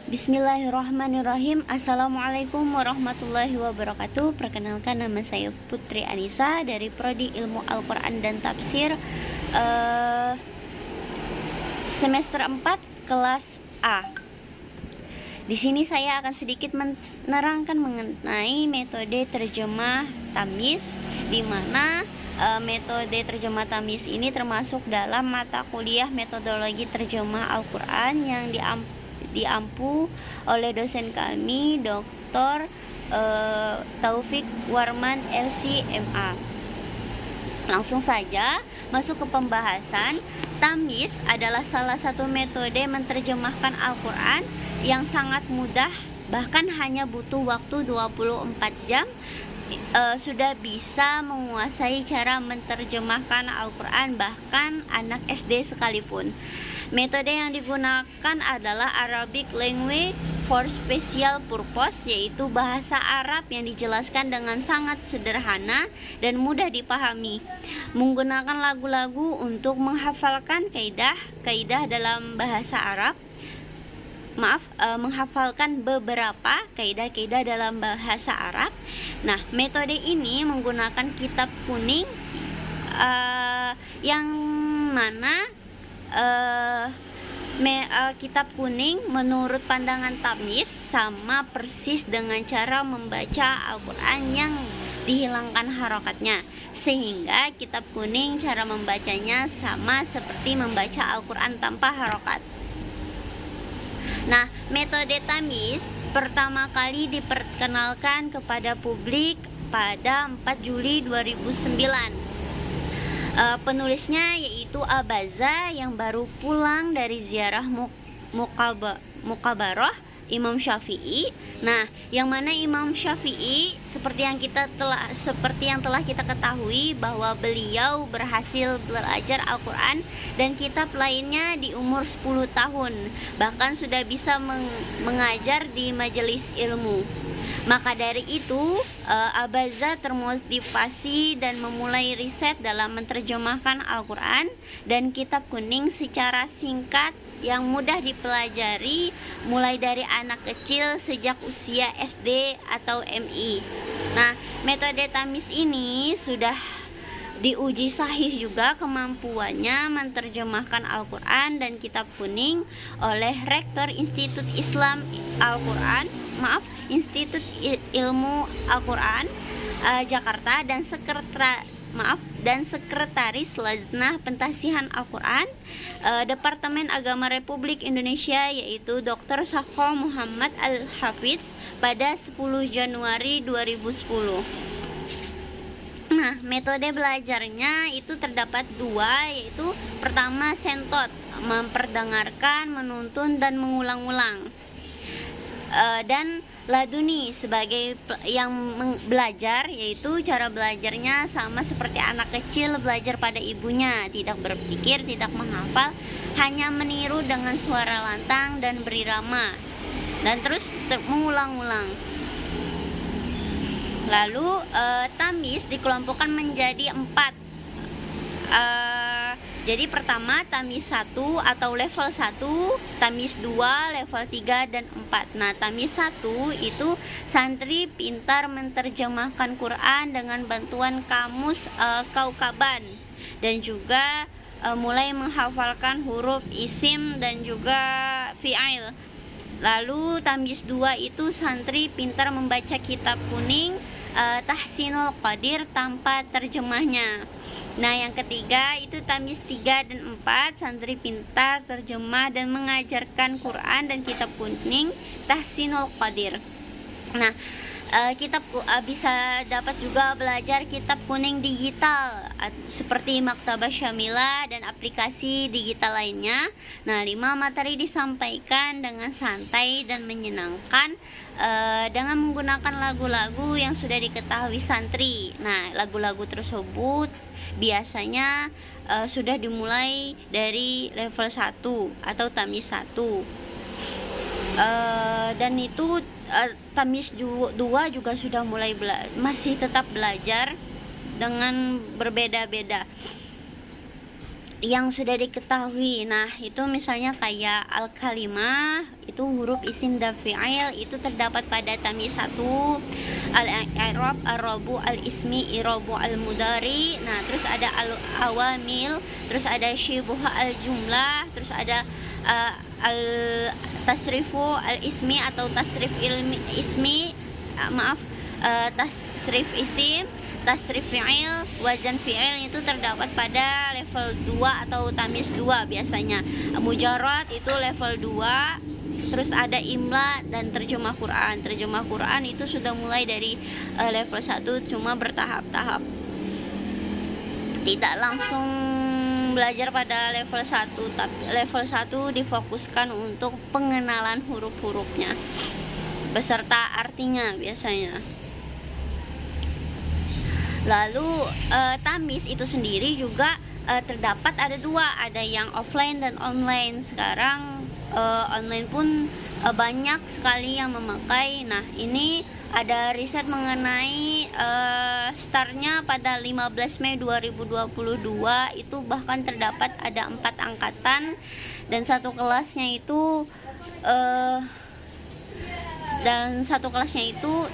Bismillahirrahmanirrahim. Assalamualaikum warahmatullahi wabarakatuh. Perkenalkan, nama saya Putri Anissa dari Prodi Ilmu Al-Quran dan Tafsir semester 4 kelas A. Di sini saya akan sedikit menerangkan mengenai metode terjemah tamyiz, di mana metode terjemah tamyiz ini termasuk dalam mata kuliah metodologi terjemah Al-Quran yang diampu oleh dosen kami, Dr. Taufik Warman LC.MA. Langsung saja masuk ke pembahasan. Tamyiz adalah salah satu metode menerjemahkan Al-Quran yang sangat mudah, bahkan hanya butuh waktu 24 jam sudah bisa menguasai cara menerjemahkan Al-Quran, bahkan anak SD sekalipun. Metode yang digunakan adalah Arabic Language for Special Purpose, yaitu bahasa Arab yang dijelaskan dengan sangat sederhana dan mudah dipahami, menggunakan lagu-lagu untuk menghafalkan kaidah dalam bahasa Arab. Menghafalkan beberapa kaidah dalam bahasa Arab. Nah, metode ini menggunakan kitab kuning, yang mana kitab kuning menurut pandangan tamyiz sama persis dengan cara membaca Al-Quran yang dihilangkan harokatnya, sehingga kitab kuning cara membacanya sama seperti membaca Al-Quran tanpa harokat. Nah, metode tamyiz pertama kali diperkenalkan kepada publik pada 4 Juli 2009. Penulisnya yaitu Abaza yang baru pulang dari ziarah Mukabaroh Imam Syafi'i. Nah, yang mana Imam Syafi'i seperti yang telah kita ketahui bahwa beliau berhasil belajar Al-Quran dan kitab lainnya di umur 10 tahun, bahkan sudah bisa mengajar di majelis ilmu. Maka dari itu, Abaza termotivasi dan memulai riset dalam menerjemahkan Al-Quran dan kitab kuning secara singkat yang mudah dipelajari mulai dari anak kecil sejak usia SD atau MI. Nah, metode tamyiz ini sudah diuji sahih juga kemampuannya menerjemahkan Al-Quran dan kitab kuning oleh Rektor Institut Islam Institut Ilmu Al-Quran Jakarta dan Sekretaris Lajnah Pentasihan Al-Quran Departemen Agama Republik Indonesia, yaitu Dr. Safo Muhammad Al-Hafiz pada 10 Januari 2010. Nah, metode belajarnya itu terdapat dua, yaitu pertama sentot, memperdengarkan, menuntun, dan mengulang-ulang. Dan laduni sebagai yang belajar, yaitu cara belajarnya sama seperti anak kecil belajar pada ibunya, tidak berpikir, tidak menghafal, hanya meniru dengan suara lantang dan berirama, dan terus mengulang-ulang. Lalu tamyiz dikelompokkan menjadi 4. Jadi pertama tamyiz 1 atau level 1, tamyiz 2, level 3 dan 4. Nah, tamyiz 1 itu santri pintar menerjemahkan Quran dengan bantuan kamus Kaukaban, dan juga mulai menghafalkan huruf isim dan juga fi'il. Lalu tamyiz 2 itu santri pintar membaca kitab kuning Tahsinul Qadir tanpa terjemahnya. Nah, yang ketiga itu tamyiz 3 dan 4, santri pintar terjemah dan mengajarkan Quran dan kitab kuning Tahsinul Qadir. Nah, kitab bisa dapat juga belajar kitab kuning digital seperti Maktabah Syamilah dan aplikasi digital lainnya. Nah, 5 materi disampaikan dengan santai dan menyenangkan dengan menggunakan lagu-lagu yang sudah diketahui santri. Nah, lagu-lagu tersebut biasanya sudah dimulai dari level 1 atau tamyiz 1. Dan itu tamyiz 2 juga sudah mulai masih tetap belajar dengan berbeda-beda. yang sudah diketahui. Nah, itu misalnya kayak al-kalimah, itu huruf isim dan fi'il itu terdapat pada tamyiz 1, al-i'rab, ar-rabu, al-ismi, i'rabu al-mudari. Nah, terus ada al-awamil, terus ada syibuh al-jumlah, terus ada al-tasrifu al-ismi atau tasrif ismi, tasrif isim, tasrif fi'il, wazan fi'il itu terdapat pada level 2 atau tamyiz 2 biasanya. Mujarrad itu level 2. Terus ada imla dan terjemah Quran. Terjemah Quran itu sudah mulai dari level 1, cuma bertahap-tahap. Tidak langsung belajar pada level 1, tapi level 1 difokuskan untuk pengenalan huruf-hurufnya beserta artinya biasanya. Lalu tamyiz itu sendiri juga terdapat ada 2, ada yang offline dan online. Sekarang online pun banyak sekali yang memakai. Nah, ini ada riset mengenai startnya pada 15 Mei 2022 itu bahkan terdapat ada 4 angkatan dan satu kelasnya itu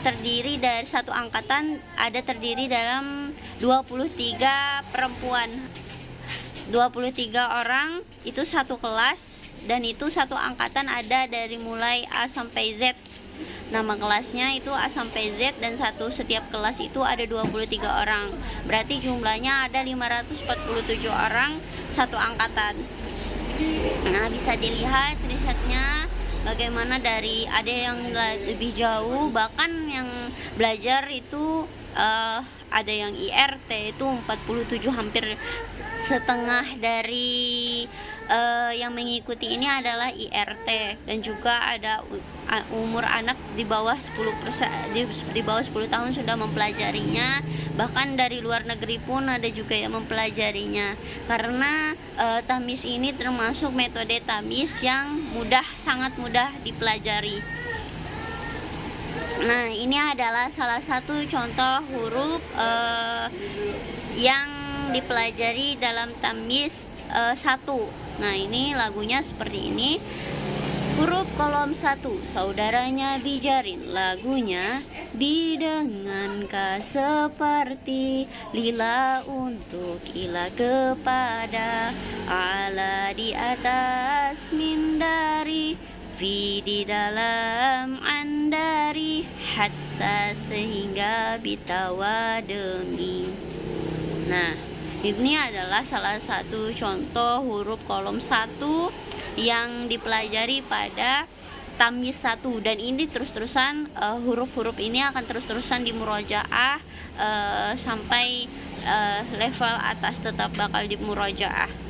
terdiri dari satu angkatan terdiri dalam 23 perempuan, 23 orang itu satu kelas, dan itu satu angkatan ada dari mulai A sampai Z. Nama kelasnya itu A sampai Z, dan setiap kelas itu ada 23 orang. Berarti jumlahnya ada 547 orang satu angkatan. Nah, bisa dilihat risetnya bagaimana dari ada yang lebih jauh, bahkan yang belajar itu ada yang IRT itu 47, hampir setengah dari yang mengikuti ini adalah IRT, dan juga ada umur anak di bawah 10 tahun sudah mempelajarinya. Bahkan dari luar negeri pun ada juga yang mempelajarinya, karena tamyiz ini termasuk metode tamyiz yang sangat mudah dipelajari. Nah, ini adalah salah satu contoh huruf yang dipelajari dalam tamyiz 1. Nah, ini lagunya seperti ini. Huruf kolom 1, saudaranya Bijarin. Lagunya didengankan seperti lila untuk ila kepada, ala di atas, min dari, fi di dalam, andari, hatta sehingga, bitawa demi. Nah, ini adalah salah satu contoh huruf kolom 1 yang dipelajari pada tamyiz 1, dan ini terus-terusan huruf-huruf ini akan terus-terusan di murojaah sampai level atas tetap bakal di murojaah.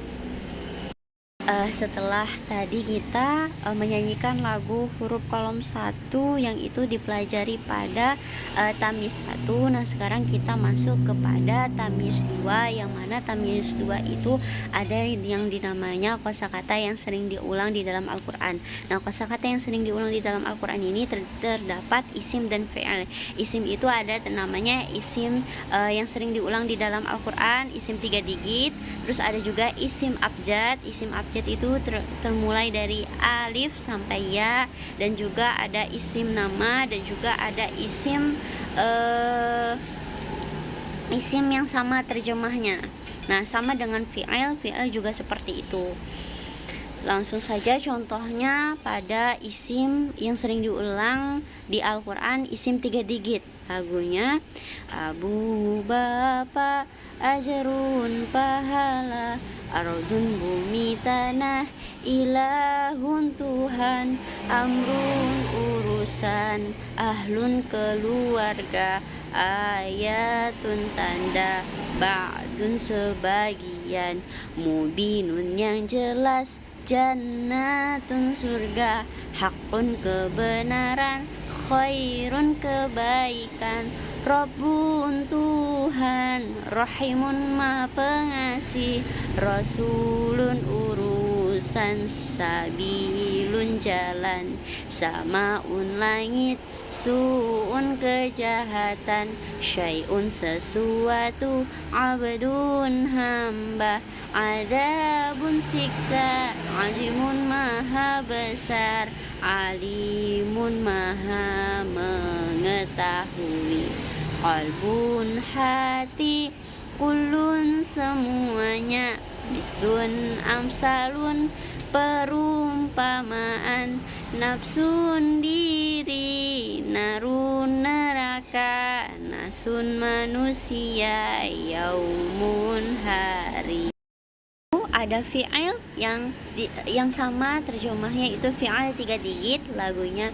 Setelah tadi kita menyanyikan lagu huruf kolom 1 yang itu dipelajari pada tamyiz 1. Nah, sekarang kita masuk kepada tamyiz 2, yang mana tamyiz 2 itu ada yang dinamanya kosakata yang sering diulang di dalam Al-Quran. Nah, kosakata yang sering diulang di dalam Al-Quran ini terdapat isim dan fi'il. Isim itu ada namanya isim yang sering diulang di dalam Al-Quran, isim 3 digit. Terus ada juga isim abjad. Isim abjad itu termulai dari alif sampai ya, dan juga ada isim nama, dan juga ada isim yang sama terjemahnya. Nah, sama dengan fi'il juga seperti itu. Langsung saja contohnya pada isim yang sering diulang di Al-Quran, isim 3 digit. Lagunya abu, bapa, ajrun, pahala, ardun, bumi, tanah, ilahun, Tuhan, amrun, urusan, ahlun, keluarga, ayatun, tanda, ba'dun, sebagian, mubinun, yang jelas, jannatun, surga, hakun, kebenaran, khairun, kebaikan, Rabbun, Tuhan, Rahimun, Maha Pengasih, Rasulun, urusan, sabilun jalan, samaun langit, su'un kejahatan, syai'un sesuatu, abdun hamba, adabun siksa, azimun maha besar, alimun maha mengetahui, qalbun hati, kulun semuanya, mislun amsalun perumpamaan, nafsun diri, narun neraka, nasun manusia, yaumun hari. Ada fi'il yang sama terjemahnya itu fi'il 3 digit, lagunya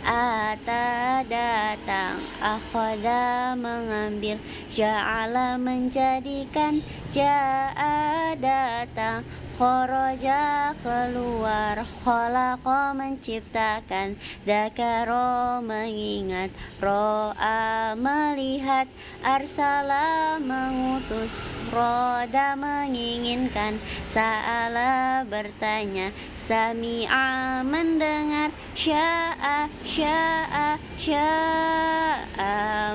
ata datang, akhoda mengambil, ja'ala menjadikan, ja'a datang, khoroja keluar, kholaqa menciptakan, dzakaro mengingat, ro'a melihat, arsala mengutus, roda menginginkan, sa'ala bertanya, sami'a mendengar, sya'a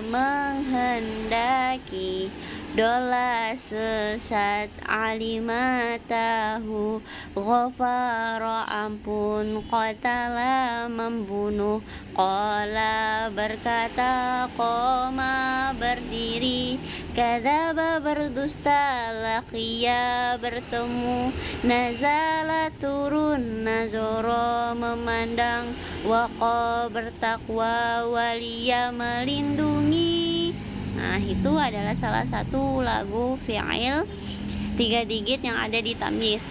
menghendaki, dola sesat, alima tahu, ghafara ampun, qatala membunuh, qala berkata, qoma berdiri, kadzaba berdusta, laqiya bertemu, nazala turun, nazara memandang, waqa bertakwa, waliya melindungi. Nah, itu adalah salah satu lagu fi'il 3 digit yang ada di tamyiz.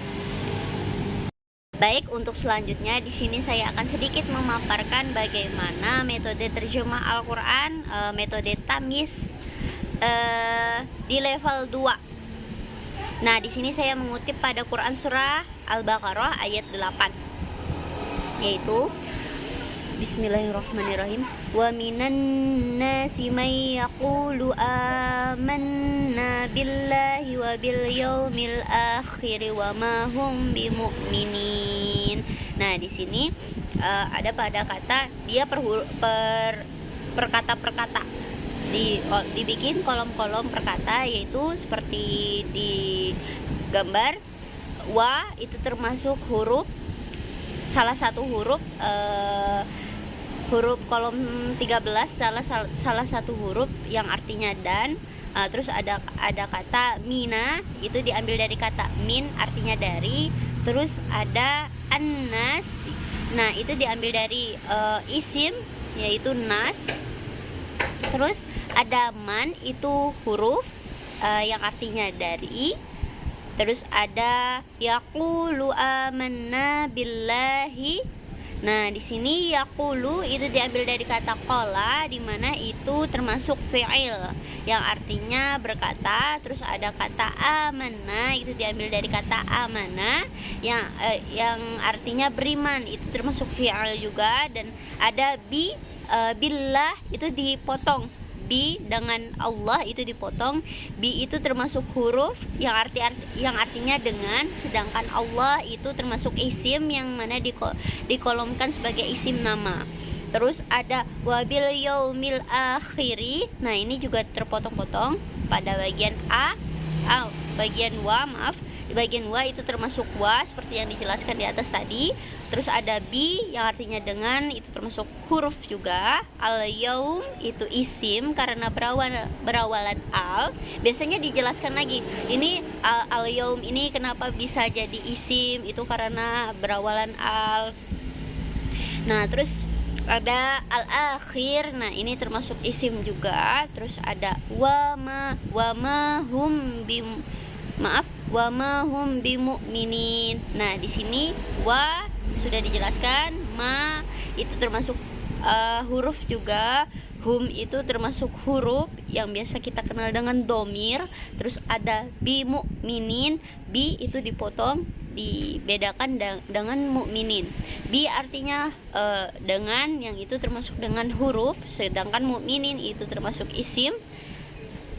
Baik, untuk selanjutnya di sini saya akan sedikit memaparkan bagaimana metode terjemah Al-Qur'an, metode tamyiz di level 2. Nah, di sini saya mengutip pada Quran surah Al-Baqarah ayat 8, yaitu Bismillahirrahmanirrahim. Wa minan nasi may yaqulu amanna billahi wa bil yaumil akhir wa ma hum bimu'minin. Nah, di sini ada pada kata dia perkata-perkata, dibikin kolom-kolom perkata, yaitu seperti di gambar. Wa itu termasuk huruf, salah satu huruf huruf kolom 13, salah satu huruf yang artinya dan. Terus ada kata mina, itu diambil dari kata min, artinya dari. Terus ada annas, nah itu diambil dari isim, yaitu nas. Terus ada man, itu huruf yang artinya dari. Terus ada yaqulu amanna billahi. Nah, di sini yaqulu itu diambil dari kata qala, di mana itu termasuk fi'il yang artinya berkata. Terus ada kata amanna, itu diambil dari kata amana yang artinya beriman, itu termasuk fi'il juga. Dan ada billah, itu dipotong, bi dengan Allah itu dipotong. Bi itu termasuk huruf yang artinya dengan, sedangkan Allah itu termasuk isim yang mana dikolomkan sebagai isim nama. Terus ada wabil yaumil akhiri. Nah, ini juga terpotong-potong pada bagian bagian wa, di bagian wa itu termasuk wa seperti yang dijelaskan di atas tadi. Terus ada bi yang artinya dengan, itu termasuk huruf juga. Al yaum itu isim karena berawalan al. Biasanya dijelaskan lagi, ini al yaum ini kenapa bisa jadi isim, itu karena berawalan al. Nah, terus ada al akhir. Nah, ini termasuk isim juga. Terus ada wa ma hum bimu'minin. Nah, di sini wa sudah dijelaskan, ma itu termasuk huruf juga, hum itu termasuk huruf yang biasa kita kenal dengan domir. Terus ada bimu'minin, bi itu dipotong, dibedakan dengan mukminin. Bi artinya dengan, yang itu termasuk dengan huruf, sedangkan mukminin itu termasuk isim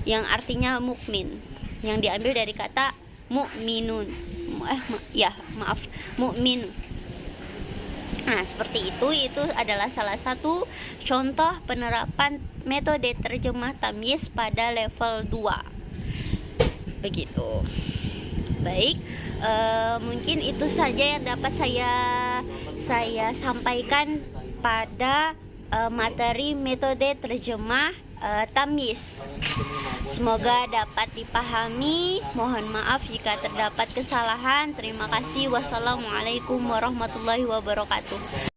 yang artinya mukmin, yang diambil dari kata mu'minun. Maaf, mu'min. Nah, seperti itu adalah salah satu contoh penerapan metode terjemah tamyiz pada level 2. Begitu. Baik, mungkin itu saja yang dapat saya sampaikan pada materi metode terjemah tamyiz. Semoga dapat dipahami. Mohon maaf jika terdapat kesalahan. Terima kasih. Wassalamualaikum warahmatullahi wabarakatuh.